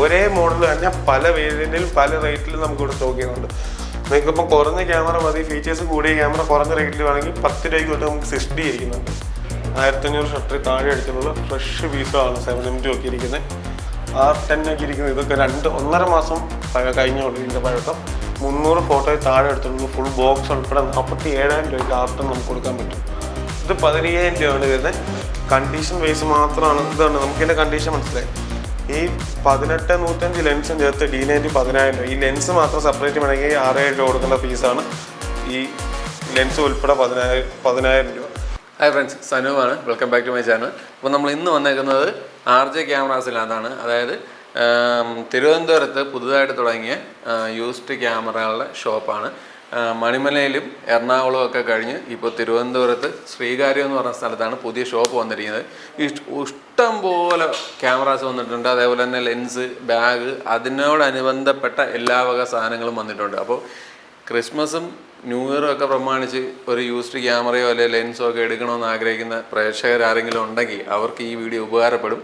ഒരേ മോഡൽ തന്നെ പല വേരിയന്റിലും പല റേറ്റിലും നമുക്ക് ഇവിടെ സ്റ്റോക്ക് ചെയ്യുന്നുണ്ട്. നിങ്ങൾക്കിപ്പോൾ കുറഞ്ഞ ക്യാമറ മതി, ഫീച്ചേഴ്സ് കൂടിയ ക്യാമറ കുറഞ്ഞ റേറ്റിൽ വേണമെങ്കിൽ 10 രൂപയ്ക്ക് തൊട്ട് നമുക്ക് 60 ഇരിക്കുന്നുണ്ട്. 1500 ഷട്ടർ താഴെ അടിക്കുന്നത് ഫ്രഷ് പീസുകളാണ് 7MT ഒക്കെ ഇരിക്കുന്നത്. R10 ഒക്കെ ഇരിക്കുന്നത് ഇതൊക്കെ 1.5 മാസം കഴിഞ്ഞുള്ളൂ. ഇതിൻ്റെ പഴക്കം 300 ഫോട്ടോയിൽ താഴെ എടുത്തുള്ളൂ. ഫുൾ ബോക്സ് ഉൾപ്പെടെ 47,000 രൂപയ്ക്ക് R10 നമുക്ക് കൊടുക്കാൻ പറ്റും. ഇത് 15,000 രൂപയാണ് വരുന്നത്. കണ്ടീഷൻ ബേസ് മാത്രമാണ്. ഇതാണ് നമുക്കിതിൻ്റെ കണ്ടീഷൻ മനസ്സിലായി. ഈ 18-105 ലെൻസും ചേർത്ത് D90 10,000 രൂപ. ഈ ലെൻസ് മാത്രം സെപ്പറേറ്റ് വേണമെങ്കിൽ 6,000 രൂപ കൊടുക്കേണ്ട ഫീസാണ്. ഈ ലെൻസ് ഉൾപ്പെടെ 10,000 രൂപ. ഹായ് ഫ്രണ്ട്സ്, സനുവാണ്. Welcome back to my channel. അപ്പോൾ നമ്മൾ ഇന്ന് വന്നേക്കുന്നത് RJ ക്യാമറാസിലാണ്. അതായത് തിരുവനന്തപുരത്ത് പുതുതായിട്ട് തുടങ്ങിയ യൂസ്ഡ് ക്യാമറകളുടെ ഷോപ്പാണ്. മണിമലയിലും എറണാകുളവും ഒക്കെ കഴിഞ്ഞ് ഇപ്പോൾ തിരുവനന്തപുരത്ത് ശ്രീകാര്യം എന്ന് പറഞ്ഞ സ്ഥലത്താണ് പുതിയ ഷോപ്പ് വന്നിരിക്കുന്നത്. ഇഷ്ടം പോലെ ക്യാമറാസ് വന്നിട്ടുണ്ട്. അതേപോലെ തന്നെ ലെൻസ്, ബാഗ്, അതിനോടനുബന്ധപ്പെട്ട എല്ലാ വക സാധനങ്ങളും വന്നിട്ടുണ്ട്. അപ്പോൾ ക്രിസ്മസും ന്യൂ ഇയറും ഒക്കെ പ്രമാണിച്ച് ഒരു യൂസ്ഡ് ക്യാമറയോ അല്ലെങ്കിൽ ലെൻസോ ഒക്കെ എടുക്കണമെന്ന് ആഗ്രഹിക്കുന്ന പ്രേക്ഷകരാരെങ്കിലും ഉണ്ടെങ്കിൽ അവർക്ക് ഈ വീഡിയോ ഉപകാരപ്പെടും.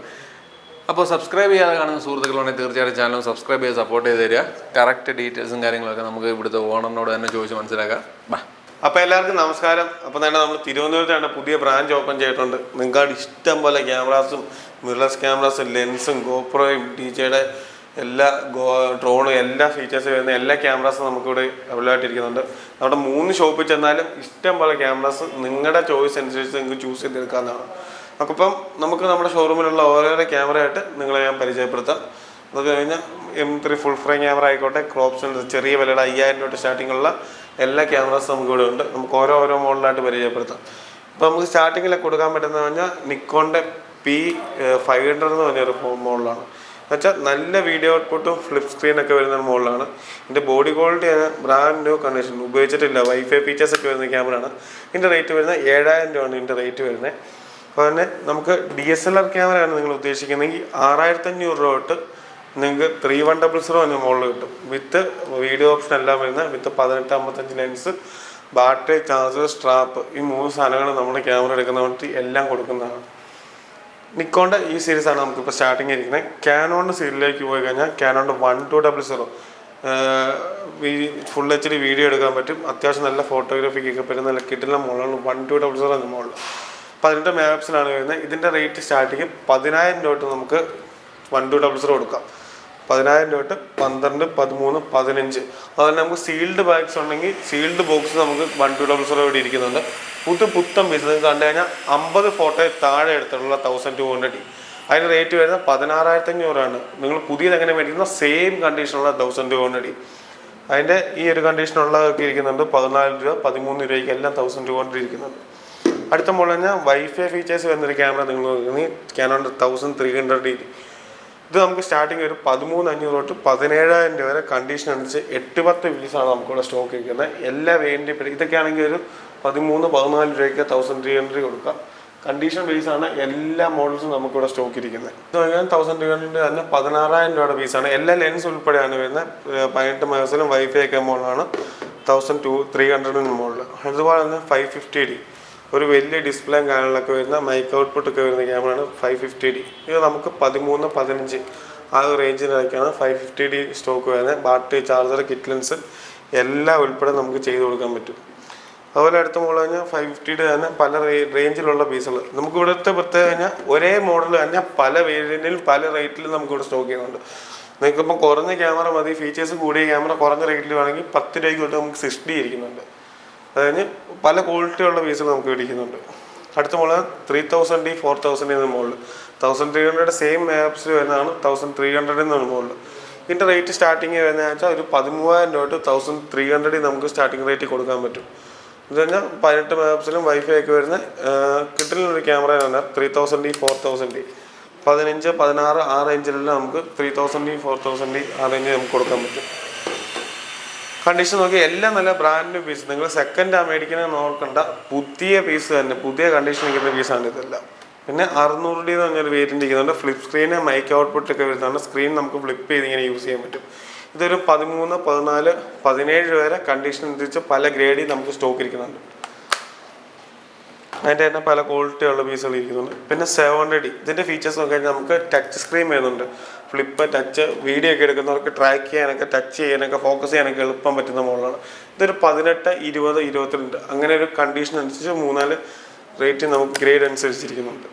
അപ്പോൾ സബ്സ്ക്രൈബ് ചെയ്യാതെ കാണുന്ന സുഹൃത്തുക്കളുണ്ടെങ്കിൽ തീർച്ചയായിട്ടും ചാനൽ സബ്സ്ക്രൈബ് ചെയ്ത് സപ്പോർട്ട് ചെയ്ത് തരിക. കറക്റ്റ് ഡീറ്റെയിൽസും കാര്യങ്ങളൊക്കെ നമുക്ക് ഇവിടുത്തെ ഓണറിനോട് തന്നെ ചോദിച്ച് മനസ്സിലാക്കാം. അപ്പോൾ എല്ലാവർക്കും നമസ്കാരം. അപ്പോൾ തന്നെ നമ്മൾ തിരുവനന്തപുരത്താണ് പുതിയ ബ്രാഞ്ച് ഓപ്പൺ ചെയ്തിട്ടുണ്ട്. നിങ്ങൾക്ക് ഇഷ്ടം പോലെ ക്യാമറാസും, മിറർലെസ് ക്യാമറാസും, ലെൻസും, ഗോപ്രോയും, DJയുടെ എല്ലാ ഡ്രോണും എല്ലാ ഫീച്ചേഴ്സും വരുന്ന എല്ലാ ക്യാമറാസും നമുക്കിവിടെ അവൈലബിൾ ആയിട്ടിരിക്കുന്നുണ്ട്. അവിടെ 3 ഷോപ്പിൽ ചെന്നാലും ഇഷ്ടം പോലെ ക്യാമറാസ് നിങ്ങളുടെ ചോയ്സ് അനുസരിച്ച് നിങ്ങൾക്ക് ചൂസ് ചെയ്തെടുക്കാവുന്നതാണ്. അപ്പം നമുക്ക് നമ്മുടെ ഷോറൂമിലുള്ള ഓരോരോ ക്യാമറയായിട്ട് നിങ്ങളെ ഞാൻ പരിചയപ്പെടുത്താം. അത് കഴിഞ്ഞാൽ M3 ഫുൾ ഫ്രെയിം ക്യാമറ ആയിക്കോട്ടെ, ക്രോപ്സ് ചെറിയ വിലയുടെ 5,000 രൂപ സ്റ്റാർട്ടിങ്ങുള്ള എല്ലാ ക്യാമറാസും നമുക്കിവിടെ ഉണ്ട്. നമുക്ക് ഓരോ മോഡലായിട്ട് പരിചയപ്പെടുത്താം. ഇപ്പോൾ നമുക്ക് സ്റ്റാർട്ടിങ്ങിലൊക്കെ കൊടുക്കാൻ പറ്റുന്നത് പറഞ്ഞാൽ നിക്കോണിൻ്റെ P500 എന്ന് പറഞ്ഞൊരു മോഡലാണ്. എന്നുവെച്ചാൽ നല്ല വീഡിയോ ഔട്ട്പുട്ടും ഫ്ലിപ്പ് സ്ക്രീനൊക്കെ വരുന്ന മോഡലാണ്. ഇതിൻ്റെ body quality brand new condition, ഉപയോഗിച്ചിട്ടില്ല, വൈഫൈ ഫീച്ചേഴ്സൊക്കെ വരുന്ന ക്യാമറയാണ്. ഇതിൻ്റെ റേറ്റ് വരുന്നത് 7,000 രൂപയാണ് ഇതിൻ്റെ റേറ്റ് വരുന്നത്. അപ്പോൾ തന്നെ നമുക്ക് DSLR ക്യാമറയാണ് നിങ്ങൾ ഉദ്ദേശിക്കുന്നതെങ്കിൽ 6,500 രൂപ തൊട്ട് നിങ്ങൾക്ക് 3100 എന്ന മോഡൽ കിട്ടും. വിത്ത് വീഡിയോ ഓപ്ഷൻ എല്ലാം വരുന്ന, വിത്ത് 18-55 ലെൻസ്, ബാറ്ററി, ചാർജർ, സ്ട്രാപ്പ്, ഈ 3 സാധനങ്ങൾ നമ്മുടെ ക്യാമറ എടുക്കുന്ന വേണ്ടി എല്ലാം കൊടുക്കുന്നതാണ്. നിക്കോണിൻ്റെ ഈ സീരീസാണ് നമുക്കിപ്പോൾ സ്റ്റാർട്ടിങ് ഇരിക്കുന്നത്. കാനോണിൻ്റെ സീരീസിലേക്ക് പോയി കഴിഞ്ഞാൽ കാനോണിൻ്റെ 1200 ഫുൾ HD വീഡിയോ എടുക്കാൻ പറ്റും. അത്യാവശ്യം നല്ല ഫോട്ടോഗ്രാഫിക്കൊക്കെ പറ്റുന്ന നല്ല കിട്ടുന്ന മോഡലാണ് 1200 എന്ന മോഡൽ. 18 മെഗാപിക്സലാണ് വരുന്നത്. ഇതിൻ്റെ റേറ്റ് സ്റ്റാർട്ടിങ് 10,000 രൂപ തൊട്ട് നമുക്ക് 1200 കൊടുക്കാം. 10,000 രൂപ തൊട്ട് 12, 13, 15. അതുപോലെ നമുക്ക് സീൽഡ് ബാഗ്സ് ഉണ്ടെങ്കിൽ സീൽഡ് ബോക്സ് നമുക്ക് 1200 ഇവിടെ ഇരിക്കുന്നുണ്ട്. പുത്തൻ പീസ് നിങ്ങൾക്ക് കണ്ടു കഴിഞ്ഞാൽ 50 ഫോട്ടോ താഴെ എടുത്തിട്ടുള്ള 1200. അതിന് റേറ്റ് വരുന്നത് 16,500 നിങ്ങൾ പുതിയത് എങ്ങനെ മേടിക്കുന്ന സെയിം കണ്ടീഷനുള്ള 1200. അതിൻ്റെ ഈ ഒരു കണ്ടീഷനുള്ളതൊക്കെ ഇരിക്കുന്നുണ്ട് 14 രൂപ, 13 രൂപയ്ക്ക് എല്ലാം 1200 ഇരിക്കുന്നുണ്ട്. അടുത്ത മോഡൽ കഴിഞ്ഞാൽ വൈഫൈ ഫീച്ചേഴ്സ് വരുന്നൊരു ക്യാമറ നിങ്ങൾ നോക്കുന്നത് കാനോണിൻ്റെ 1300. ഇത് നമുക്ക് സ്റ്റാർട്ടിങ് ഒരു 13,500 തൊട്ട് 17,000 രൂപ വരെ കണ്ടീഷൻ അനുസരിച്ച് 8-10 പീസാണ് നമുക്കിവിടെ സ്റ്റോക്ക് ഇരിക്കുന്നത്. എല്ലാ വേരിയൻ്റ് ഇതൊക്കെ ആണെങ്കിൽ ഒരു 13-14 രൂപയ്ക്ക് 1300 കൊടുക്കാം. കണ്ടീഷൻ ബേസാണ് എല്ലാ മോഡൽസും നമുക്കിവിടെ സ്റ്റോക്ക് ഇരിക്കുന്നത്. ഇത് പറഞ്ഞാൽ 1300 തന്നെ 16,000 രൂപയുടെ പീസാണ്. എല്ലാ ലെൻസ് ഉൾപ്പെടെയാണ് വരുന്നത്. 18 മെഗാപിക്സലും വൈഫൈ ഒക്കെ മോഡലാണ് 1300 മോഡൽ. അതുപോലെ തന്നെ 550D ഒരു വലിയ ഡിസ്പ്ലേയും കാര്യങ്ങളൊക്കെ വരുന്ന മൈക്ക് ഔട്ട്പുട്ടൊക്കെ വരുന്ന ക്യാമറയാണ് 550D. ഇത് നമുക്ക് 13-15 ആ ഒരു റേഞ്ചിലൊക്കെയാണ് 550D സ്റ്റോക്ക് വരുന്നത്. ബാറ്ററി, ചാർജർ, കിറ്റ് ലെൻസ് എല്ലാം ഉൾപ്പെടെ നമുക്ക് ചെയ്ത് കൊടുക്കാൻ പറ്റും. അതുപോലെ അടുത്ത മോഡൽ കഴിഞ്ഞാൽ 550D തന്നെ പല റേഞ്ചിലുള്ള പീസുകൾ. നമുക്ക് ഇവിടുത്തെ പ്രത്യേകത കഴിഞ്ഞാൽ ഒരേ മോഡൽ തന്നെ പല വേരിയന്റിലും പല റേറ്റിലും നമുക്കിവിടെ സ്റ്റോക്ക് ചെയ്യുന്നുണ്ട്. നിങ്ങൾക്കിപ്പോൾ കുറഞ്ഞ ക്യാമറ മതി, ഫീച്ചേഴ്സ് കൂടിയ ക്യാമറ കുറഞ്ഞ റേറ്റിൽ വേണമെങ്കിൽ 10 രൂപയ്ക്ക് തൊട്ട് നമുക്ക് 60 ഇരിക്കുന്നുണ്ട്. അത് കഴിഞ്ഞ് പല ക്വാളിറ്റിയുള്ള പീസുകൾ നമുക്ക് ഇരിക്കുന്നുണ്ട്. അടുത്ത മോഡൽ 3000D 4000 എന്ന മോഡൽ. 1300 സെയിം മെഗാപിക്സൽ വരുന്നതാണ് 1300 എന്ന മോഡൽ. ഇതിൻ്റെ റേറ്റ് സ്റ്റാർട്ടിങ് വരുന്നതെന്ന് വെച്ചാൽ ഒരു 13,000 രൂപ തൊട്ട് 1300 നമുക്ക് സ്റ്റാർട്ടിങ് റേറ്റ് കൊടുക്കാൻ പറ്റും. ഇത് കഴിഞ്ഞാൽ 18 മെഗാപിക്സലും വൈഫൈ ഒക്കെ വരുന്ന കിട്ടുന്നൊരു ക്യാമറ തന്നെ 3000D 4000D. 15, 16 ആ റേഞ്ചിലെല്ലാം നമുക്ക് 3000D 4000D ആ റേഞ്ചിൽ നമുക്ക് കൊടുക്കാൻ പറ്റും. കണ്ടീഷൻ നോക്കി എല്ലാം നല്ല ബ്രാൻഡ് പീസ്. നിങ്ങൾ സെക്കൻഡ് മേടിക്കുന്നത് നോക്കണ്ട, പുതിയ പീസ് തന്നെ, പുതിയ കണ്ടീഷൻ നിൽക്കുന്ന പീസാണ് ഇതെല്ലാം. പിന്നെ 600D എന്ന് പറഞ്ഞൊരു വേരിയൻ്റ് ഇരിക്കുന്നുണ്ട്. ഫ്ലിപ്പ് സ്ക്രീന്, മൈക്ക് ഔട്ട്പുട്ടൊക്കെ വരുന്നതാണ്. സ്ക്രീൻ നമുക്ക് ഫ്ലിപ്പ് ചെയ്ത് ഇങ്ങനെ യൂസ് ചെയ്യാൻ പറ്റും. ഇതൊരു 13, 14, 17 രൂപ വരെ കണ്ടീഷൻ അനുസരിച്ച് പല ഗ്രേഡിൽ നമുക്ക് സ്റ്റോക്ക് ഇരിക്കുന്നുണ്ട്. അതിൻ്റെ തന്നെ പല ക്വാളിറ്റിയുള്ള പീസുകൾ ഇരിക്കുന്നുണ്ട്. പിന്നെ 700D ഇതിൻ്റെ ഫീച്ചേഴ്സ് നോക്കി കഴിഞ്ഞാൽ നമുക്ക് ടച്ച് സ്ക്രീൻ വരുന്നുണ്ട്. ഫ്ലിപ്പ് ടച്ച് വീഡിയോ ഒക്കെ എടുക്കുന്നവർക്ക് ട്രാക്ക് ചെയ്യാനൊക്കെ ടച്ച് ചെയ്യാനൊക്കെ ഫോക്കസ് ചെയ്യാനൊക്കെ എളുപ്പം പറ്റുന്ന മോഡലാണ്. ഇതൊരു 18, 20, 22 അങ്ങനെ ഒരു കണ്ടീഷൻ അനുസരിച്ച് 3-4 റേറ്റ് നമുക്ക് ഗ്രേഡ് അനുസരിച്ചിരിക്കുന്നുണ്ട്.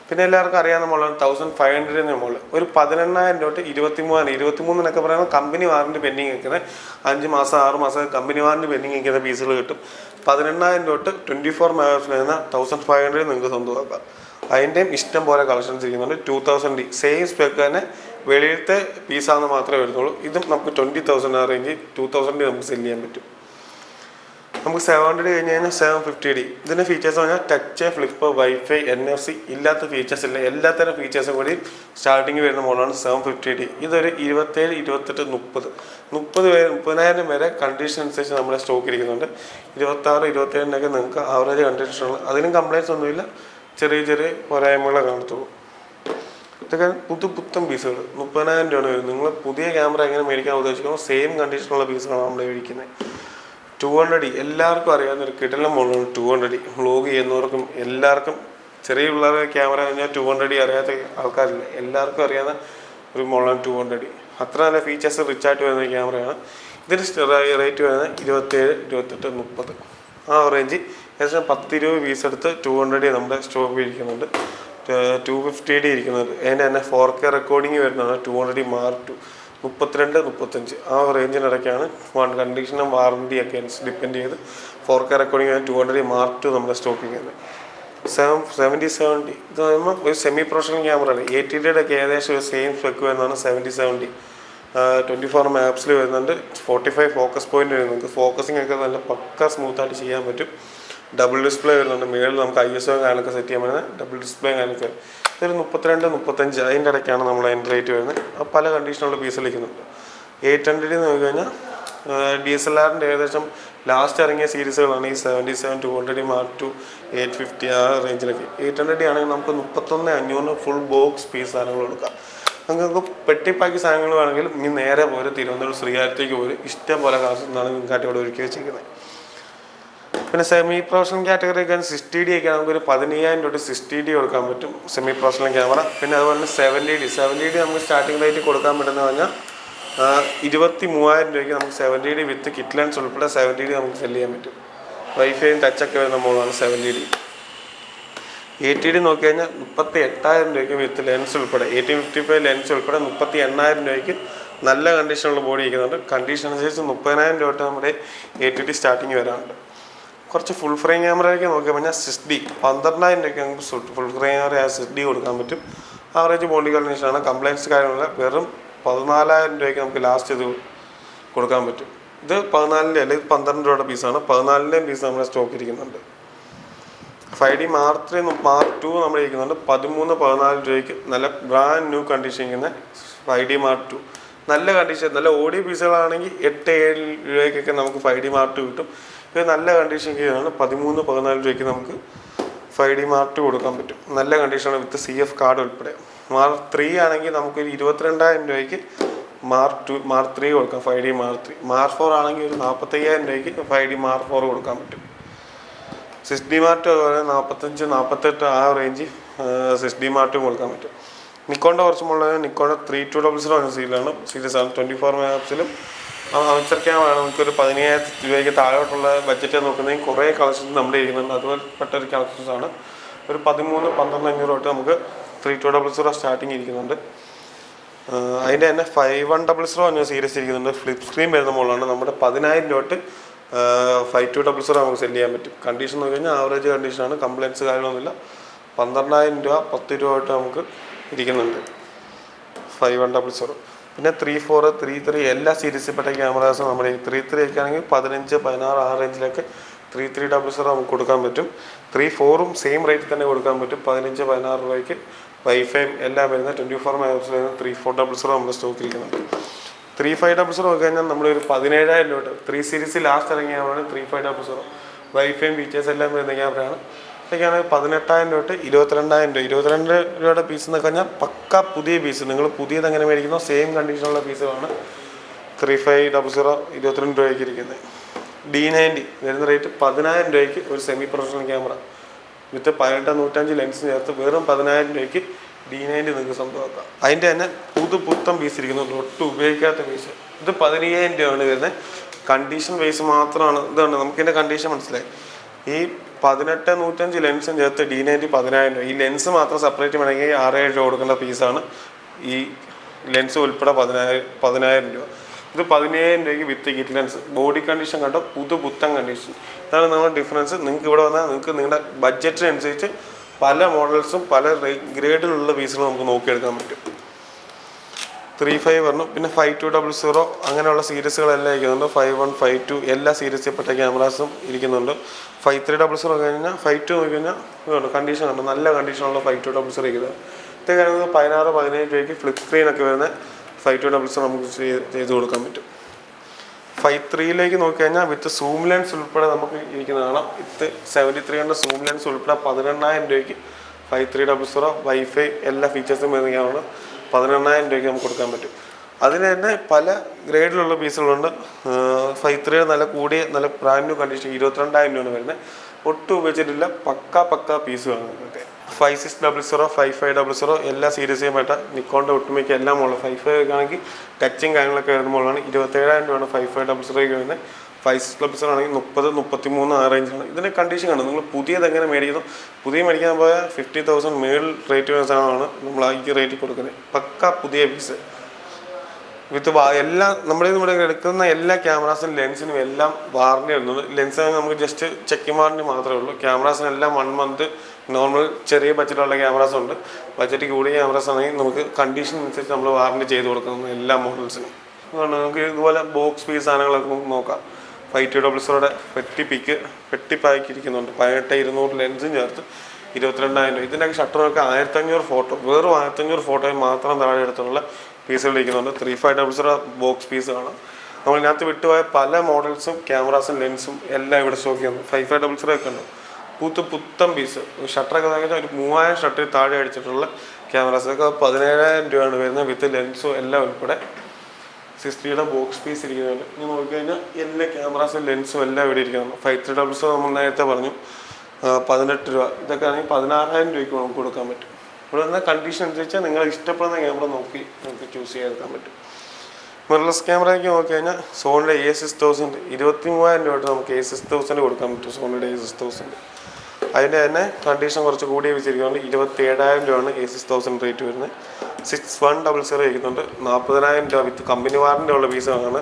പിന്നെ എല്ലാവർക്കും അറിയാവുന്ന മോഡലാണ് 1500 എന്ന മോഡൽ. ഒരു 18,000 തൊട്ട് 23,000, 23 പറയുന്നത് കമ്പനി വാറണ്ടി പെൻഡിങ് നിൽക്കുന്നത് 5 മാസം 6 മാസം കമ്പനി വാറണ്ടി പെൻഡിങ് നിൽക്കുന്ന പീസുകൾ കിട്ടും. 18,000 തൊട്ട് 24 മെഗാപിക്സൽ വരുന്ന 1500 നിങ്ങൾക്ക് സ്വന്തമാക്കാം. അതിൻ്റെയും ഇഷ്ടം പോലെ കളക്ഷൻസ് ഇരിക്കുന്നുണ്ട്. 2000D സെയിം സ്പെക്ക് തന്നെ വെളിയിലത്തെ പീസാണെന്ന് മാത്രമേ വരുന്നുള്ളൂ. ഇതും നമുക്ക് 20,000 ആ റേഞ്ച് 2000D നമുക്ക് സെല് ചെയ്യാൻ പറ്റും. നമുക്ക് 700D കഴിഞ്ഞ് കഴിഞ്ഞാൽ 750D. ഇതിൻ്റെ ഫീച്ചേഴ്സ് പറഞ്ഞാൽ ടച്ച്, ഫ്ലിപ്പ്, വൈഫൈ, NFC ഇല്ലാത്ത ഫീച്ചേഴ്സ് ഇല്ല. എല്ലാത്തരം ഫീച്ചേഴ്സും കൂടി സ്റ്റാർട്ടിങ് വരുന്ന മോഡലാണ് 750D. ഇതൊരു 27, 28, 30,000 വരെ കണ്ടീഷൻ അനുസരിച്ച് നമ്മുടെ സ്റ്റോക്ക് ഇരിക്കുന്നുണ്ട്. 26, 27 നിങ്ങൾക്ക് ആവറേജ് കണ്ടീഷനുള്ള അതിനും കംപ്ലൈൻസ് ഒന്നുമില്ല. ചെറിയ ചെറിയ പോരായ്മകളെ കാണത്തുള്ളൂ. ഇതൊക്കെ പുത്തൻ പീസുകൾ 30,000 രൂപയാണ് വരുന്നത്. നിങ്ങൾ പുതിയ ക്യാമറ എങ്ങനെ മേടിക്കാൻ ഉദ്ദേശിക്കുമ്പോൾ സെയിം കണ്ടീഷനുള്ള പീസുകളാണ് നമ്മൾ മേടിക്കുന്നത്. 200D എല്ലാവർക്കും അറിയാവുന്ന ഒരു കിടിലൻ മോഡലാണ് 200D. വ്ലോഗ് ചെയ്യുന്നവർക്കും എല്ലാവർക്കും ചെറിയ പിള്ളേരുടെ ക്യാമറ കഴിഞ്ഞാൽ 200D അറിയാത്ത ആൾക്കാരില്ല. എല്ലാവർക്കും അറിയാവുന്ന ഒരു മോഡലാണ് 200D. അത്ര നല്ല ഫീച്ചേഴ്സ് റിച്ച് ആയിട്ട് വരുന്ന ക്യാമറയാണ്. ഇതിന് റേറ്റ് വരുന്നത് 27, 28, 30 ആ റേഞ്ച്. ഏകദേശം 10-20 പീസ് എടുത്ത് 200D നമ്മുടെ സ്റ്റോക്ക് ഇരിക്കുന്നുണ്ട്. 250D ഇരിക്കുന്നുണ്ട്. അതിൻ്റെ തന്നെ 4K റെക്കോർഡിങ് വരുന്നതാണ് 200D Mark II. 32, 35 ആ റേഞ്ചിനിടയ്ക്കാണ് കണ്ടീഷനും വാറണ്ടിയൊക്കെ ഡിപ്പെൻഡ് ചെയ്ത് 4K recording 200D Mark II നമ്മുടെ സ്റ്റോക്കിങ് ചെയ്യുന്നത്. 70-70D ഇത് പറയുമ്പോൾ ഒരു സെമി പ്രൊഫഷണൽ ക്യാമറയാണ്. 80Dയുടെ ഒക്കെ ഏകദേശം ഒരു സെയിം സ്പെക്ക് വരുന്നതാണ് 70-70D. 24 മെഗാപിക്സൽ വരുന്നുണ്ട്. 45 ഫോക്കസ് പോയിന്റ് വരുന്നുണ്ട്. ഫോക്കസിങ് ഒക്കെ നല്ല പക്ക സ്മൂത്തായിട്ട് ചെയ്യാൻ പറ്റും. ഡബിൾ ഡിസ്പ്ലേ വരുന്നുണ്ട്. മേളിൽ നമുക്ക് ISO കാര്യങ്ങളൊക്കെ സെറ്റ് ചെയ്യാൻ പറ്റുന്നത് ഡബിൾ ഡിസ്പ്ലേ കാര്യങ്ങളൊക്കെ. ഇതൊരു 32, 35 അതിൻ്റെ ഇടയ്ക്കാണ് നമ്മൾ അതിൻ്റെ റേറ്റ് വരുന്നത്. പല കണ്ടീഷനുള്ള പീസ് ഇരിക്കുന്നുണ്ട്. 800D നോക്കി കഴിഞ്ഞാൽ DSLRൻ്റെ ഏകദേശം ലാസ്റ്റ് ഇറങ്ങിയ സീരീസുകളാണ് ഈ 77, 200D Mark II, 850 ആ റേഞ്ചിലൊക്കെ. 800D ആണെങ്കിൽ നമുക്ക് 31,500 ഫുൾ ബോക്സ് പീസ് സാധനങ്ങൾ കൊടുക്കാം. നിങ്ങൾക്ക് പെട്ടിപ്പാക്കി സാധനങ്ങൾ വേണമെങ്കിൽ ഇനി നേരെ പോരും തിരുവനന്തപുരം ശ്രീകാര്യത്തേക്ക് പോരും. ഇഷ്ടം പോലെ കാശാണ് നിങ്ങൾക്ക് ഇവിടെ ഒരുക്കി വെച്ചിരിക്കുന്നത്. പിന്നെ സെമി പ്രൊഫഷണൽ കാറ്റഗറി ഒക്കെ 60D ഒക്കെ നമുക്കൊരു 15,000 തൊട്ട് 60D കൊടുക്കാൻ പറ്റും സെമി പ്രൊഫഷണൽ ക്യാമറ. പിന്നെ അതുപോലെ തന്നെ 70D നമുക്ക് സ്റ്റാർട്ടിംഗ് റേറ്റ് കൊടുക്കാൻ പറ്റുന്നത് പറഞ്ഞാൽ 23,000 രൂപയ്ക്ക് നമുക്ക് 70D വിത്ത് കിറ്റ് ലെൻസ് ഉൾപ്പെടെ 70D നമുക്ക് സെല് ചെയ്യാൻ പറ്റും. വൈഫൈയും ടച്ചൊക്കെ വരുന്ന മോഡലാണ് 70D. 80D നോക്കി കഴിഞ്ഞാൽ 38,000 രൂപയ്ക്ക് വിത്ത് ലെൻസ് ഉൾപ്പെടെ 1855 ലെൻസ് ഉൾപ്പെടെ 38,000 രൂപയ്ക്ക് നല്ല കണ്ടീഷനുള്ള ബോഡി ഇരിക്കുന്നുണ്ട്. കണ്ടീഷൻ അനുസരിച്ച് 30,000 രൂപ തൊട്ട് നമ്മുടെ 80D സ്റ്റാർട്ടിങ് വരാറുണ്ട്. കുറച്ച് ഫുൾ ഫ്രെയിം ക്യാമറയൊക്കെ നോക്കി കഴിഞ്ഞാൽ 6D 12,000 രൂപയ്ക്ക് നമുക്ക് ഫുൾ ഫ്രെയിം ക്യാമറ 6D കൊടുക്കാൻ പറ്റും. ആവറേജ് ബോഡി കണ്ടീഷനാണ്. കംപ്ലൈൻസ് കാര്യങ്ങളില്ല. വെറും 14,000 രൂപയ്ക്ക് നമുക്ക് ലാസ്റ്റ് ഇത് കൊടുക്കാൻ പറ്റും. ഇത് 14 അല്ലെങ്കിൽ 12 രൂപയുടെ പീസാണ്. 14 പീസ് നമ്മുടെ സ്റ്റോക്ക് ഇരിക്കുന്നുണ്ട്. 5D Mark III Mark II നമ്മൾ ഇരിക്കുന്നുണ്ട്. 13-14 രൂപയ്ക്ക് നല്ല ബ്രാൻഡ് ന്യൂ കണ്ടീഷൻ ഇരിക്കുന്ന 5D Mark II നല്ല കണ്ടീഷൻ. നല്ല ഓഡിയോ പീസുകളാണെങ്കിൽ 8-7 രൂപയ്ക്കൊക്കെ നമുക്ക് 5D Mark II കിട്ടും. ഇത് നല്ല കണ്ടീഷൻ ആണ്. 13-14 രൂപയ്ക്ക് നമുക്ക് 5D Mark II കൊടുക്കാൻ പറ്റും. നല്ല കണ്ടീഷനാണ് വിത്ത് CF കാർഡ് ഉൾപ്പെടെ. Mark III ആണെങ്കിൽ നമുക്ക് 22,000 രൂപയ്ക്ക് Mark III കൊടുക്കാം. 5D Mark III. Mark IV ആണെങ്കിൽ ഒരു 45,000 രൂപയ്ക്ക് 5D Mark IV കൊടുക്കാൻ പറ്റും. 6D Mark II അതുപോലെ 45-48 ആ റേഞ്ച് 6D Mark II കൊടുക്കാൻ പറ്റും. നിക്കോണിൻ്റെ കുറച്ച് മുകളിൽ നിക്കോണിൻ്റെ 3200 സീരീസാണ്. 24 മെഗാപിക്സലും അമേച്ചർ ക്യാമറ നമുക്കൊരു 15,000 രൂപയ്ക്ക് താഴോട്ടുള്ള ബഡ്ജറ്റ് നോക്കുന്നതെങ്കിൽ കുറേ കളക്ഷൻസ് നമ്മുടെ ഇരിക്കുന്നുണ്ട്. അതുപോലെപ്പെട്ട ഒരു കളക്ഷൻസാണ്. ഒരു 13-12,500 തൊട്ട് നമുക്ക് 3200 സ്റ്റാർട്ടിങ് ഇരിക്കുന്നുണ്ട്. അതിൻ്റെ തന്നെ 5100 പറഞ്ഞ സീരീസ് ഇരിക്കുന്നുണ്ട്. ഫ്ലിപ്പ് സ്ക്രീൻ വരുന്ന മോഡലാണ്. നമ്മുടെ 10,000 തൊട്ട് 5200 നമുക്ക് സെല് ചെയ്യാൻ പറ്റും. കണ്ടീഷൻ നോക്കി കഴിഞ്ഞാൽ ആവറേജ് കണ്ടീഷനാണ്. കംപ്ലൈൻറ്റ്സ് കാര്യങ്ങളൊന്നുമില്ല. 12,000 രൂപ 10 രൂപ തൊട്ട് നമുക്ക് ഇരിക്കുന്നുണ്ട് 5100. പിന്നെ 34, 33 എല്ലാ സീരീസിൽപ്പെട്ട ക്യാമറാസും നമ്മുടെ 33 ഒക്കെ ആണെങ്കിൽ 15, 16 ആ റേഞ്ചിലൊക്കെ 3300 നമുക്ക് കൊടുക്കാൻ പറ്റും. 34ഉം സെയിം റേറ്റ് തന്നെ കൊടുക്കാൻ പറ്റും. 15-16 രൂപയ്ക്ക് വൈഫൈയും എല്ലാം വരുന്ന 24 മെഗാപിക്സൽ വരുന്ന 3400 നമ്മുടെ സ്റ്റോക്ക് ഇരിക്കുന്നുണ്ട്. 3500 നോക്കി കഴിഞ്ഞാൽ നമ്മളൊരു 17,000 രൂപ 3 സീരീസ് ലാസ്റ്റ് ഇറങ്ങിയ ക്യാമറയാണ് 3500. വൈഫൈയും ഫീച്ചേഴ്സ് എല്ലാം വരുന്ന ക്യാമറയാണ്. ഇതൊക്കെയാണ് 18,000 തൊട്ട് 22,000 രൂപ. 22 രൂപയുടെ പീസ് എന്ന് കഴിഞ്ഞാൽ പക്ക പുതിയ പീസ്. നിങ്ങൾ പുതിയത് എങ്ങനെ മേടിക്കുന്നോ സെയിം കണ്ടീഷനുള്ള പീസുകളാണ് 3500 22 രൂപയ്ക്ക് ഇരിക്കുന്നത്. D90 വരുന്ന റേറ്റ് 10,000 രൂപയ്ക്ക് ഒരു സെമി പ്രൊഫഷണൽ ക്യാമറ വിത്ത് 18-105 ലെൻസ് ചേർത്ത് വെറും 10,000 രൂപയ്ക്ക് D90 നിങ്ങൾക്ക് സ്വന്തമാക്കാം. അതിൻ്റെ തന്നെ പുത്തം പീസ് ഇരിക്കുന്നുണ്ട്, ഒട്ടും ഉപയോഗിക്കാത്ത പീസ്. ഇത് 15,000 രൂപയാണ് വരുന്നത്. കണ്ടീഷൻ വൈസ് മാത്രമാണ് ഇതുണ്ട്. നമുക്കിതിൻ്റെ കണ്ടീഷൻ മനസ്സിലായി. ഈ 18-105 ലെൻസും ചേർത്ത് D90 10,000 രൂപ. ഈ ലെൻസ് മാത്രം സെപ്പറേറ്റ് വേണമെങ്കിൽ 6,000 രൂപ കൊടുക്കേണ്ട പീസാണ്. ഈ ലെൻസ് ഉൾപ്പെടെ 10,000 രൂപ. ഇത് 15,000 രൂപയ്ക്ക് വിത്ത് കിറ്റ് ലെൻസ്. ബോഡി കണ്ടീഷൻ കണ്ടോ, പുത്തൻ കണ്ടീഷൻ. ഇതാണ് നമ്മുടെ ഡിഫറൻസ്. നിങ്ങൾക്ക് ഇവിടെ വന്നാൽ നിങ്ങൾക്ക് നിങ്ങളുടെ ബഡ്ജറ്റിനനുസരിച്ച് പല മോഡൽസും പല ഗ്രേഡിലുള്ള പീസുകൾ നമുക്ക് നോക്കിയെടുക്കാൻ പറ്റും. 35 പറഞ്ഞു, പിന്നെ 5200 അങ്ങനെയുള്ള സീരീസുകളെല്ലാം ഇരിക്കുന്നുണ്ട്. 51, 52 എല്ലാ സീരീസിൽപ്പെട്ട ക്യാമറാസും ഇരിക്കുന്നുണ്ട്. 5300 കഴിഞ്ഞാൽ 52 നോക്കി കഴിഞ്ഞാൽ ഇതുണ്ട്, കണ്ടീഷൻ ഉണ്ട്, നല്ല കണ്ടീഷനുള്ള 5200 ഇരിക്കുന്നത്. ഇത് കഴിഞ്ഞാൽ 16-17 രൂപയ്ക്ക് ഫ്ലിപ്പ് സ്ക്രീനൊക്കെ വരുന്ന 5200 നമുക്ക് ചെയ്ത് കൊടുക്കാൻ പറ്റും. 53 നോക്കി കഴിഞ്ഞാൽ വിത്ത് സൂം ലെൻസ് ഉൾപ്പെടെ നമുക്ക് ഇരിക്കുന്നതാണ്. വിത്ത് 7300 സൂം ലെൻസ് ഉൾപ്പെടെ 18,000 രൂപയ്ക്ക് 5300 വൈഫൈ എല്ലാ ഫീച്ചേഴ്സും വരുന്നതാണ്. 18,000 രൂപയ്ക്ക് നമുക്ക് കൊടുക്കാൻ പറ്റും. അതിന് തന്നെ പല ഗ്രേഡിലുള്ള പീസുകളുണ്ട്. 53 നല്ല കൂടിയ നല്ല ബ്രാൻഡ് ന്യൂ കണ്ടീഷൻ 22,000 രൂപയാണ് വരുന്നത്. ഒട്ടും ഉപയോഗിച്ചിട്ടില്ല, പക്ക പീസുകളാണ് നിങ്ങൾക്ക്. 5600, 5500 എല്ലാ സീരീസും വേണ്ട നിക്കോണിൻ്റെ ഒട്ടുമിക്ക എല്ലാം മോഡൽ 55 ആണെങ്കിൽ ടച്ചും കാര്യങ്ങളൊക്കെ വരുന്ന മോഡലാണ്. 27,000 രൂപയാണ് 5500 വരുന്നത്. 5600 ആണെങ്കിൽ 30-33 ആ റേഞ്ചാണ്. ഇതിൻ്റെ കണ്ടീഷൻ ആണ്. നിങ്ങൾ പുതിയത് എങ്ങനെ മേടിക്കുന്നു, പുതിയ മേടിക്കാൻ പോയാൽ 50,000 മേളിൽ റേറ്റ് വരുന്ന സാധനമാണ് നമ്മൾ ഈ റേറ്റിൽ കൊടുക്കുന്നത്. പക്ക പുതിയ പീസ് വിത്ത് എല്ലാം നമ്മുടെ എടുക്കുന്ന എല്ലാ ക്യാമറാസിനും ലെൻസിനും എല്ലാം വാറണ്ടി വരുന്നുണ്ട്. ലെൻസിന് നമുക്ക് ജസ്റ്റ് ചെക്കിംഗ് വാറണ്ടി മാത്രമേ ഉള്ളൂ. ക്യാമറാസിനെല്ലാം 1 മന്ത് നോർമൽ ചെറിയ ബഡ്ജറ്റുള്ള ക്യാമറാസ് ഉണ്ട്. ബഡ്ജറ്റ് കൂടിയ ക്യാമറാസ് ആണെങ്കിൽ നമുക്ക് കണ്ടീഷൻ അനുസരിച്ച് നമ്മൾ വാറണ്ടി ചെയ്ത് കൊടുക്കുന്നു എല്ലാ മോഡൽസിനും. അതുകൊണ്ട് നമുക്ക് ഇതുപോലെ ബോക്സ് പീസ് സാധനങ്ങളൊക്കെ നമുക്ക് നോക്കാം. 5200 പെട്ടി പാക്ക് ഇരിക്കുന്നുണ്ട്. 18-200 ലെൻസും ചേർത്ത് 22,000 രൂപ. ഇതിൻ്റെയൊക്കെ ഷട്ടറൊക്കെ 1500 ഫോട്ടോ, വെറും 1500 ഫോട്ടോയിൽ മാത്രം താഴെ എടുത്തുള്ള പീസുകൾ ഇരിക്കുന്നുണ്ട്. 3500 ബോക്സ് പീസ് കാണാം. നമ്മളിതിനകത്ത് വിട്ടുപോയ പല മോഡൽസും ക്യാമറാസും ലെൻസും എല്ലാം ഇവിടെ സ്റ്റോക്ക് ചെയ്യുന്നു. 5500 ഒക്കെ ഉണ്ട്. പുത്തൻ പീസ് ഷട്ടറൊക്കെ നോക്കിയാൽ ഒരു 3000 ഷട്ടറിൽ താഴെ അടിച്ചിട്ടുള്ള ക്യാമറാസൊക്കെ 17,000 രൂപയാണ് വരുന്നത് വിത്ത് ലെൻസും എല്ലാം ഉൾപ്പെടെ. 60 ബോക്സ് പീസ് ഇരിക്കുന്നുണ്ട്. ഇനി നോക്കിക്കഴിഞ്ഞാൽ എല്ലാ ക്യാമറാസും ലെൻസും എല്ലാം ഇവിടെ ഇരിക്കുന്നുണ്ട്. 5300 നമ്മൾ നേരത്തെ പറഞ്ഞു 18 രൂപ. ഇതൊക്കെ ആണെങ്കിൽ 16,000 രൂപയ്ക്ക് നമുക്ക് കൊടുക്കാൻ പറ്റും. ഇവിടെ നിന്ന് കണ്ടീഷൻ അനുസരിച്ചാൽ നിങ്ങൾ ഇഷ്ടപ്പെടുന്ന ക്യാമറ നോക്കി നമുക്ക് ചൂസ് ചെയ്തെടുക്കാൻ പറ്റും. മിറർലെസ് ക്യാമറയ്ക്ക് നോക്കി കഴിഞ്ഞാൽ സോണിയുടെ A6000 23,000 രൂപ നമുക്ക് A6000 കൊടുക്കാൻ പറ്റും. സോണിയുടെ A6000 അതിൻ്റെ തന്നെ കണ്ടീഷൻ കുറച്ച് കൂടിയ വെച്ചിരിക്കുന്നുണ്ട്. 27,000 രൂപയാണ് A6000 റേറ്റ് വരുന്നത്. 6100 ഇരിക്കുന്നുണ്ട്. 40,000 രൂപ വിത്ത് കമ്പനി വാറണ്ടി ഉള്ള പീസുകളാണ്.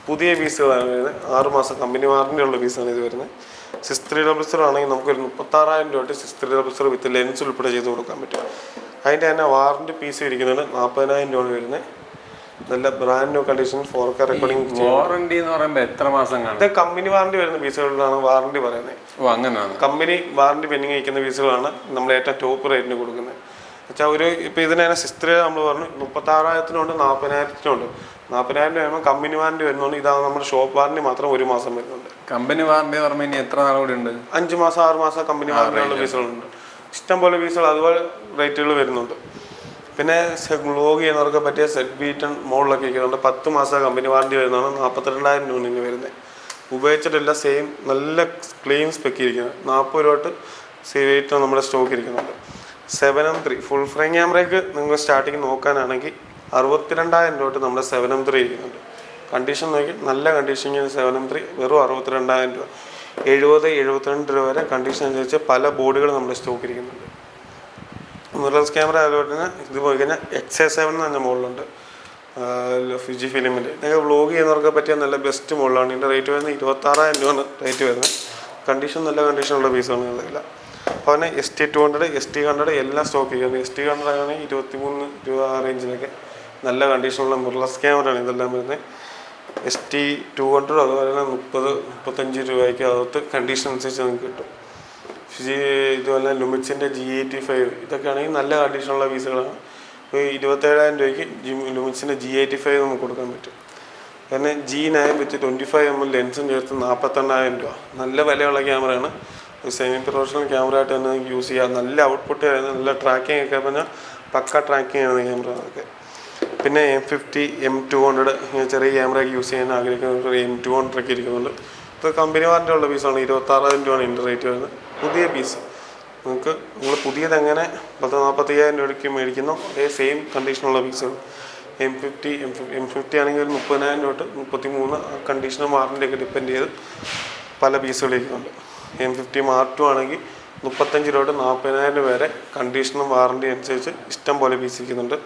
പുതിയ പീസുകളാണ് വരുന്നത്. 6 മാസം കമ്പനി വാറണ്ടി ഉള്ള പീസാണ് ഇത് വരുന്നത്. 6300 ആണെങ്കിൽ നമുക്കൊരു 36,000 രൂപ 6300 വിത്ത് ലെൻസ് ഉൾപ്പെടെ ചെയ്ത് കൊടുക്കാൻ പറ്റും. അതിൻ്റെ തന്നെ വാറണ്ടി പീസ് ഇരിക്കുന്നുണ്ട്. 40,000 രൂപ വരുന്നത്. നല്ല brand new condition 4K recording. Warranty എന്ന് പറയുമ്പോൾ എത്ര മാസം കാണും? ഇത് കമ്പനി വാറണ്ടി വരുന്ന പീസുകളിലാണ് വാറണ്ടി പറയുന്നത്. അങ്ങനെയാണ് കമ്പനി വാറണ്ടി പെൻഡിങ് വയ്ക്കുന്ന പീസുകളാണ് നമ്മൾ ഏറ്റവും ടോപ്പ് റേറ്റിന് കൊടുക്കുന്നത്. വെച്ചാൽ ഒരു ഇപ്പോൾ ഇതിന് തന്നെ 63 നമ്മൾ പറഞ്ഞു 36,000 40,000 40,000 രൂപ കമ്പനി വാറണ്ടി വരുന്നുണ്ട്. ഇതാണ് നമ്മുടെ ഷോപ്പ് വാറണ്ടി മാത്രം 1 മാസം വരുന്നുണ്ട്. കമ്പനി വാറണ്ടി പറയുമ്പോൾ ഇനി എത്ര നാൾ കൂടി ഉണ്ട്? 5 മാസം 6 മാസം കമ്പനി വാറണ്ടിയുള്ള പീസുകളുണ്ട്. ഇഷ്ടംപോലെ പീസുകൾ അതുപോലെ റേറ്റുകൾ വരുന്നുണ്ട്. പിന്നെ വ്ലോഗ് ചെയ്യുന്നവർക്ക് പറ്റിയ സെറ്റ് ബീറ്റൺ മോഡലൊക്കെ ഇരിക്കുന്നുണ്ട്. 10 മാസം കമ്പനി വാറണ്ടി വരുന്നതാണ്. 42,000 രൂപ ഇനി വരുന്നത്. ഉപയോഗിച്ചിട്ടില്ല, സെയിം നല്ല ക്ലീൻ സ്പെക്ക് ഇരിക്കുന്നത്. 40 രൂപ തൊട്ട് C8 നമ്മുടെ സ്റ്റോക്ക് ഇരിക്കുന്നുണ്ട്. 7M3 ഫുൾ ഫ്രെയിം ക്യാമറയ്ക്ക് നിങ്ങൾ സ്റ്റാർട്ടിങ് നോക്കാനാണെങ്കിൽ 62,000 രൂപ തൊട്ട് നമ്മുടെ 7M3 ഇരിക്കുന്നുണ്ട്. കണ്ടീഷൻ നോക്കി നല്ല കണ്ടീഷൻ 7M3 വെറും 62,000 രൂപ. 70-72 രൂപ വരെ കണ്ടീഷൻ അനുസരിച്ച് പല ബോർഡുകൾ നമ്മുടെ സ്റ്റോക്ക് ഇരിക്കുന്നുണ്ട്. മിറർലെസ് ക്യാമറ അതുപോലെ തന്നെ ഇത് പോയി കഴിഞ്ഞാൽ XA7 എന്ന് പറഞ്ഞ മോഡലുണ്ട്. ഫിജി ഫിലിമിൻ്റെ ഇതൊക്കെ വ്ലോഗ് ചെയ്യുന്നവർക്ക് പറ്റിയ നല്ല ബെസ്റ്റ് മോഡലാണ്. ഇതിൻ്റെ റേറ്റ് വരുന്നത് 26,000 രൂപയാണ് റേറ്റ് വരുന്നത്. കണ്ടീഷൻ നല്ല കണ്ടീഷനുള്ള പീസാണ് ഇതില്ല. അപ്പോൾ തന്നെ ST200 ST100 എല്ലാം സ്റ്റോക്ക് ചെയ്യുന്നത്. ST100 ആണെങ്കിൽ 23 രൂപ ആ റേഞ്ചിലൊക്കെ നല്ല കണ്ടീഷനുള്ള മിറർലെസ് ക്യാമറയാണ് ഇതെല്ലാം വരുന്നത്. ST200 അതുപോലെ തന്നെ 30-35 രൂപയ്ക്ക് അകത്ത് കണ്ടീഷൻ അനുസരിച്ച് നിങ്ങൾക്ക് കിട്ടും. ഇതുപോലെ ലുമിക്സിൻ്റെ G85 ഇതൊക്കെ ആണെങ്കിൽ നല്ല കണ്ടീഷനുള്ള പീസുകളാണ്. 27,000 രൂപയ്ക്ക് ലുമിക്സിൻ്റെ G85 നമുക്ക് കൊടുക്കാൻ പറ്റും. പിന്നെ G9 വിത്ത് 25mm ലെൻസും ചേർത്ത് 48,000 രൂപ. നല്ല വിലയുള്ള ക്യാമറയാണ്. ഒരു സെമി പ്രൊഫഷണൽ ക്യാമറ ആയിട്ട് തന്നെ യൂസ് ചെയ്യാം. നല്ല ഔട്ട്പുട്ട് ആയിരുന്നു, നല്ല ട്രാക്കിംഗ് ഒക്കെ പറഞ്ഞാൽ പക്ക ട്രാക്കിംഗ് ചെയ്യുന്ന ക്യാമറ അതൊക്കെ. പിന്നെ M50 M200 ചെറിയ ക്യാമറയൊക്കെ യൂസ് ചെയ്യാൻ ആഗ്രഹിക്കുന്ന M200 ഒക്കെ ഇരിക്കുന്നുണ്ട്. ഇത് കമ്പനി വാറണ്ടി ഉള്ള പീസാണ്. 26,000 രൂപയാണ് ഇതിൻ്റെ റേറ്റ് വരുന്നത്. പുതിയ പീസ് നിങ്ങൾക്ക് നിങ്ങൾ പുതിയതെങ്ങനെ 40-45,000 രൂപയ്ക്ക് മേടിക്കുന്നു അതേ സെയിം കണ്ടീഷനുള്ള പീസുകൾ M50 ആണെങ്കിൽ ഒരു 30,000 തൊട്ട് 33 കണ്ടീഷനും വാറണ്ടിയൊക്കെ ഡിപ്പെൻഡ് ചെയ്ത് പല പീസുകളിരിക്കുന്നുണ്ട്. M50 Mark II ആണെങ്കിൽ 35 തൊട്ട് 40,000 വരെ കണ്ടീഷനും വാറണ്ടി അനുസരിച്ച് ഇഷ്ടം പോലെ പീസ് ഇരിക്കുന്നുണ്ട്.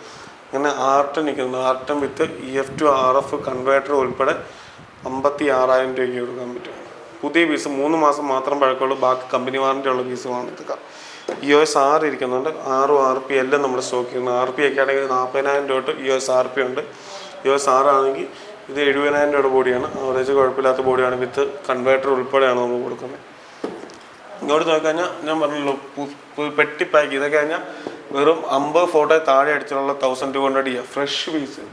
അങ്ങനെ R10 നിൽക്കുന്നുണ്ട്. R10 with EF to RF converter ഉൾപ്പെടെ 56,000 രൂപയ്ക്ക് കൊടുക്കാൻ പറ്റും. പുതിയ പീസ് 3 മാസം മാത്രം പഴക്കമുള്ളൂ. ബാക്കി കമ്പനി വാറണ്ടി ഉള്ള പീസുകളാണ് ഇതൊക്കെ. EOS R ഇരിക്കുന്നുണ്ട്. RP എല്ലാം നമ്മൾ സ്റ്റോക്ക് ചെയ്യുന്നു. RP ഒക്കെ ആണെങ്കിൽ 40,000 തൊട്ട് EOS RP ഉണ്ട്. EOS R ആണെങ്കിൽ ഇത് 70,000 രൂപയുടെ ബോഡിയാണ്. ആവറേജ് കുഴപ്പമില്ലാത്ത ബോഡിയാണ്. വിത്ത് കൺവേർട്ടർ ഉൾപ്പെടെയാണ് നമ്മൾ കൊടുക്കുന്നത്. ഇങ്ങോട്ട് നോക്കിക്കഴിഞ്ഞാൽ ഞാൻ പറഞ്ഞല്ലോ പെട്ടി പാക്ക് ഇതൊക്കെ കഴിഞ്ഞാൽ വെറും 50 ഫോട്ടോ താഴെ അടിച്ചുള്ള 1200 ഫ്രഷ് പീസ്.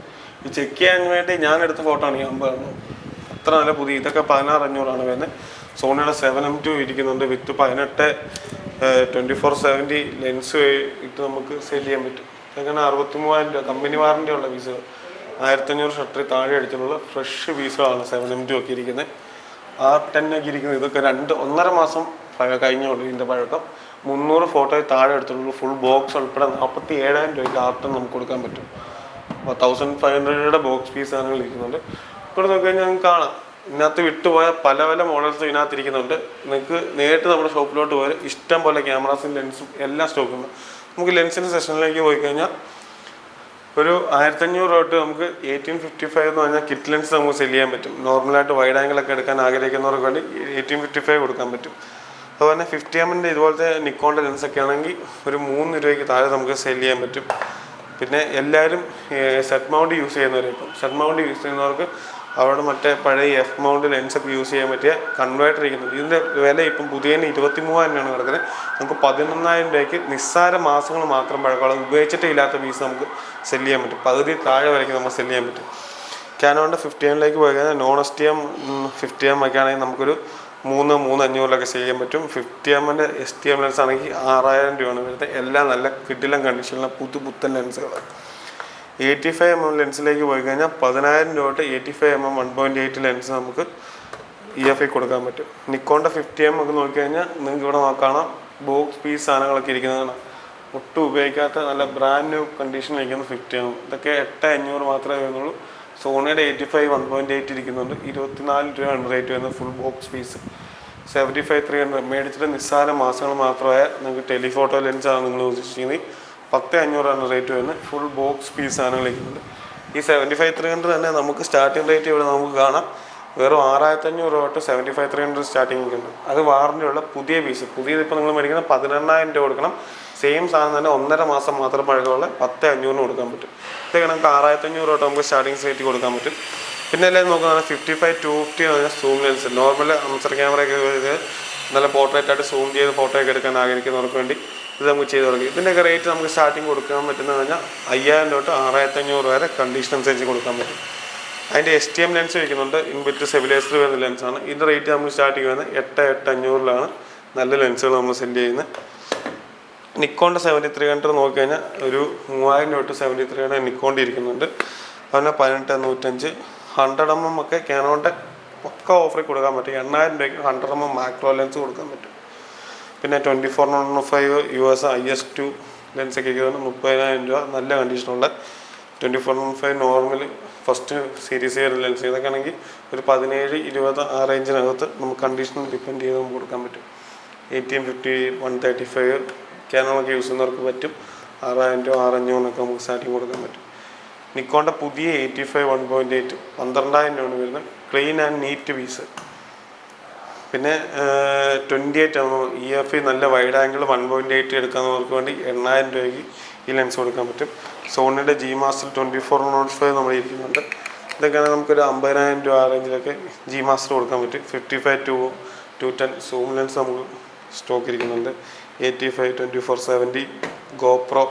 ഈ ചെക്ക് ചെയ്യാൻ വേണ്ടി ഞാൻ എടുത്ത ഫോട്ടോ ആണ് ഈ 50. അത്ര നല്ല പുതിയ. ഇതൊക്കെ 16,500 വരുന്നത്. സോണിയുടെ 7M2 ഇരിക്കുന്നുണ്ട് വിത്ത് 18 24-70 ലെൻസ് ഇട്ട് നമുക്ക് സെല് ചെയ്യാൻ പറ്റും. ഇതൊക്കെ 63,000 രൂപ കമ്പനി വാറണ്ടി ഉള്ള പീസുകൾ. 1,500 ഷട്ടറിൽ താഴെ അടിച്ചിട്ടുള്ള ഫ്രഷ് പീസുകളാണ് 7M2 ഒക്കെ ഇരിക്കുന്നത്. R10 ഒക്കെ ഇരിക്കുന്നത് ഇതൊക്കെ 1.5 മാസം കഴിഞ്ഞുള്ളൂ ഇതിൻ്റെ പഴക്കം. 300 ഫോട്ടോയിൽ താഴെ എടുത്തുള്ളൂ. ഫുൾ ബോക്സ് ഉൾപ്പെടെ 47,000 രൂപയ്ക്ക് R10 നമുക്ക് കൊടുക്കാൻ പറ്റും. 1,500 രൂപയുടെ ബോക്സ് പീസ് സാധനങ്ങൾ ഇരിക്കുന്നുണ്ട്. ഇവിടെ നോക്കിക്കഴിഞ്ഞാൽ നിങ്ങൾക്ക് കാണാം ഇതിനകത്ത് വിട്ടുപോയ പല പല മോഡൽസ് ഇതിനകത്ത് ഇരിക്കുന്നുണ്ട്. നിങ്ങൾക്ക് നേരിട്ട് നമ്മുടെ ഷോപ്പിലോട്ട് പോയാൽ ഇഷ്ടം പോലെ ക്യാമറാസും ലെൻസും എല്ലാം സ്റ്റോക്ക് ഉണ്ട്. നമുക്ക് ലെൻസിൻ്റെ സെഷനിലേക്ക് പോയി കഴിഞ്ഞാൽ ഒരു 1,500 തൊട്ട് നമുക്ക് 1855 എന്ന് പറഞ്ഞാൽ കിറ്റ് ലെൻസ് നമുക്ക് സെല് ചെയ്യാൻ പറ്റും. നോർമലായിട്ട് വൈഡ് ആംഗിളൊക്കെ എടുക്കാൻ ആഗ്രഹിക്കുന്നവർക്ക് വേണ്ടി 1855 കൊടുക്കാൻ പറ്റും. അതുപോലെ 50mm ഇതുപോലത്തെ നിക്കോണിൻ്റെ ലെൻസൊക്കെ ആണെങ്കിൽ ഒരു 3 രൂപയ്ക്ക് താഴെ നമുക്ക് സെല് ചെയ്യാൻ പറ്റും. പിന്നെ എല്ലാവരും സെറ്റ് മൗണ്ട് യൂസ് ചെയ്യുന്നവർ ഇപ്പം സെറ്റ് മൗണ്ട് യൂസ് ചെയ്യുന്നവർക്ക് അവിടെ മറ്റേ പഴയ F മൗണ്ട് ലെൻസൊക്കെ യൂസ് ചെയ്യാൻ പറ്റിയ കൺവേർട്ടർ ഇരിക്കുന്നുണ്ട്. ഇതിൻ്റെ വില ഇപ്പം പുതിയതിന് 23,000 രൂപയാണ് കിടക്കുന്നത്. നമുക്ക് 11,000 രൂപയ്ക്ക് നിസ്സാര മാസങ്ങൾ മാത്രം പഴക്കമുള്ള ഉപയോഗിച്ചിട്ടേ ഇല്ലാത്ത പീസ് നമുക്ക് സെല് ചെയ്യാൻ പറ്റും. പകുതി താഴെ വരയ്ക്ക് നമുക്ക് സെല് ചെയ്യാൻ പറ്റും. കാനോണിൻ്റെ 50mm പോയി കഴിഞ്ഞാൽ നോൺ STM 50mm ഒക്കെ ആണെങ്കിൽ നമുക്കൊരു 3,500 സെല് ചെയ്യാൻ പറ്റും. 50mm STM ലെൻസ് ആണെങ്കിൽ 6,000 രൂപയാണ് വരുന്നത്. എല്ലാം നല്ല കിടിലം കണ്ടീഷനിലുള്ള പുത്തൻ ലെൻസുകളാണ്. 85mm ലെൻസിലേക്ക് പോയി കഴിഞ്ഞാൽ 10,000 രൂപ തൊട്ട് 85mm 1.8 ലെൻസ് നമുക്ക് EF കൊടുക്കാൻ പറ്റും. നിക്കോണിൻ്റെ 50mm ഒക്കെ നോക്കിക്കഴിഞ്ഞാൽ നിങ്ങൾക്ക് ഇവിടെ കാണാം ബോക്സ് പീസ് സാധനങ്ങളൊക്കെ ഇരിക്കുന്നതാണ്. ഒട്ടും ഉപയോഗിക്കാത്ത നല്ല ബ്രാൻഡ് ന്യൂ കണ്ടീഷനിലിരിക്കുന്ന 50mm. ഇതൊക്കെ 8,500 മാത്രമേ വരുന്നുള്ളൂ. സോണിയുടെ 85 1.8 ഇരിക്കുന്നുണ്ട്. 24 രൂപയാണ് റേറ്റ് വരുന്നത്. ഫുൾ ബോക്സ് പീസ് 75-300 മേടിച്ചിട്ട് നിസ്സാര മാസങ്ങൾ മാത്രമായ നിങ്ങൾക്ക് ടെലിഫോട്ടോ ലെൻസാണ് നിങ്ങൾ ഉദ്ദേശിക്കുന്നത്. 10,500 റേറ്റ് വരുന്നത്. ഫുൾ ബോക്സ് പീസ് സാധനങ്ങൾ ഇരിക്കുന്നുണ്ട്. ഈ 75-300 തന്നെ നമുക്ക് സ്റ്റാർട്ടിംഗ് റേറ്റ് ഇവിടെ നമുക്ക് കാണാം വെറും 6,500 തൊട്ട് 75-300 സ്റ്റാർട്ടിംഗ് ഉണ്ട്. അത് വാറണ്ടിയുള്ള പുതിയ പീസ്. പുതിയത് ഇപ്പോൾ നിങ്ങൾ മേടിക്കുന്ന 18,000 രൂപ കൊടുക്കണം. സെയിം സാധനം തന്നെ 1.5 മാസം മാത്രം പഴക്കമുള്ള 10,500 കൊടുക്കാൻ പറ്റും. ഇതൊക്കെ നമുക്ക് 6,500 തൊട്ട് നമുക്ക് സ്റ്റാർട്ടിംഗ് റേറ്റ് കൊടുക്കാൻ പറ്റും. പിന്നെ എല്ലാം നോക്കുന്നത് 55-250 എന്ന് പറഞ്ഞാൽ സൂം ലെൻസ്. നോർമൽ അംസർ ക്യാമറയൊക്കെ നല്ല പോർട്രേറ്റായിട്ട് സൂം ചെയ്ത് ഫോട്ടോ ഒക്കെ എടുക്കാൻ ആഗ്രഹിക്കുന്നവർക്ക് വേണ്ടി ഇത് നമുക്ക് ചെയ്ത് തുടങ്ങി. ഇതിൻ്റെയൊക്കെ റേറ്റ് നമുക്ക് സ്റ്റാർട്ടിങ് കൊടുക്കാൻ പറ്റുന്നത് പറഞ്ഞാൽ 5,000 തൊട്ട് 6,500 വരെ കണ്ടീഷൻ അനുസരിച്ച് കൊടുക്കാൻ പറ്റും. അതിൻ്റെ STM ലെൻസ് വയ്ക്കുന്നുണ്ട്. ഇൻബിറ്റ് സ്റ്റെബിലൈസർ വരുന്ന ലെൻസാണ്. ഇതിൻ്റെ റേറ്റ് നമുക്ക് സ്റ്റാർട്ടിങ് വരുന്നത് 8,500 നല്ല ലെൻസുകൾ നമ്മൾ സെൻഡ് ചെയ്യുന്നത്. നിക്കോണിൻ്റെ 7300 നോക്കിക്കഴിഞ്ഞാൽ ഒരു 3,000 തൊട്ട് 7300 നിക്കോണിൻ്റെ ഇരിക്കുന്നുണ്ട്. അതുപോലെ 18-105 100mm ഒക്കെ കാനോണിൻ്റെ പക്ക ഓഫറിൽ കൊടുക്കാൻ പറ്റും. 8,000 രൂപയ്ക്ക് 100mm മാക്രോ ലെൻസ് കൊടുക്കാൻ പറ്റും. പിന്നെ 24-105 US IS2 ലെൻസൊക്കെ ഇരിക്കുന്നത് 30,000 രൂപ നല്ല കണ്ടീഷനുള്ള 24-105 നോർമൽ ഫസ്റ്റ് സീരീസ് വരുന്ന ലെൻസ്. ഇതൊക്കെ ആണെങ്കിൽ ഒരു 17-20 ആ റേഞ്ചിനകത്ത് നമുക്ക് കണ്ടീഷൻ ഡിപ്പെൻഡ് ചെയ്ത് നമുക്ക് കൊടുക്കാൻ പറ്റും. 1850 135 കാനോണൊക്കെ യൂസ് ചെയ്യുന്നവർക്ക് പറ്റും. 6,000 രൂപ 6,500 നമുക്ക് സ്റ്റാർട്ടിങ് കൊടുക്കാൻ പറ്റും. നിക്കോണിൻ്റെ പുതിയ 85 1.8 12,000 രൂപയാണ് വരുന്നത്. Clean and neat piece. പിന്നെ 28mm EF നല്ല വൈഡ് ആംഗിൾ 1.8 എടുക്കാവുന്നവർക്ക് വേണ്ടി 8,000 രൂപയ്ക്ക് ഈ ലെൻസ് കൊടുക്കാൻ പറ്റും. സോണിയുടെ G Master 24-05 നമ്മൾ ഇരിക്കുന്നുണ്ട്. ഇതൊക്കെയാണെങ്കിൽ നമുക്കൊരു 50,000 രൂപ ആ റേഞ്ചിലൊക്കെ G Master കൊടുക്കാൻ പറ്റും. 55-210 സൂം ലെൻസ് നമുക്ക് സ്റ്റോക്ക് ഇരിക്കുന്നുണ്ട്. 85 24-70 GoPro.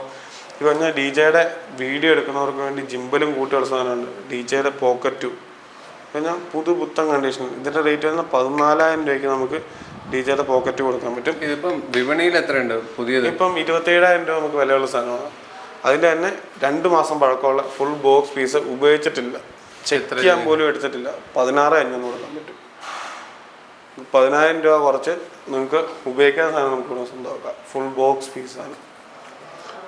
ഇത് പറഞ്ഞാൽ DJയുടെ വീഡിയോ എടുക്കുന്നവർക്ക് വേണ്ടി ജിമ്പലും കൂട്ടിയുള്ള സാധനമുണ്ട്. DJയുടെ Pocket 2 കഴിഞ്ഞാൽ പുത്തൻ കണ്ടീഷൻ. ഇതിൻ്റെ റേറ്റ് വരുന്ന 14,000 രൂപയ്ക്ക് നമുക്ക് DJയുടെ Pocket 2 കൊടുക്കാൻ പറ്റും. ഇതിപ്പം വിപണിയിൽ എത്രയുണ്ട് പുതിയത്? ഇപ്പം 27,000 രൂപ നമുക്ക് വിലയുള്ള സാധനമാണ്. അതിൻ്റെ തന്നെ 2 മാസം പഴക്കമുള്ള ഫുൾ ബോക്സ് പീസ് ഉപയോഗിച്ചിട്ടില്ല, ചെക്ക് ചെയ്യാൻ പോലും എടുത്തിട്ടില്ല. 16,500 കൊടുക്കാൻ പറ്റും. 10,000 കുറച്ച് നിങ്ങൾക്ക് ഉപയോഗിക്കാൻ സാധനം നമുക്ക് ഇവിടെ സ്വന്തമാക്കാം. ഫുൾ ബോക്സ് പീസാണ്.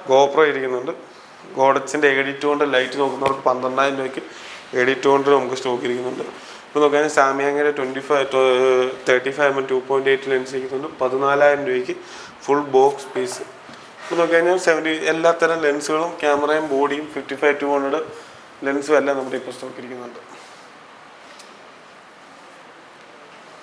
ഗോപ്രോ ഇരിക്കുന്നുണ്ട്. ഗോഡച്ചിൻ്റെ എഡിറ്റ് കൊണ്ട് ലൈറ്റ് നോക്കുന്നവർക്ക് 12,000 എഡിറ്റ് കൊണ്ട് നമുക്ക് സ്റ്റോക്ക് ഇരിക്കുന്നുണ്ട്. ഇപ്പോൾ നോക്കുകയാണെങ്കിൽ സാമിയാങ്ങിൻ്റെ 35mm 2.8 ലെൻസ് ഇരിക്കുന്നുണ്ട്. 14,000 ഫുൾ ബോക്സ് പീസ്. ഇപ്പോൾ നോക്കിക്കഴിഞ്ഞാൽ എല്ലാത്തരം ലെൻസുകളും ക്യാമറയും ബോഡിയും 55-200 ലെൻസും എല്ലാം നമ്മുടെ ഇപ്പോൾ സ്റ്റോക്ക് ഇരിക്കുന്നുണ്ട്.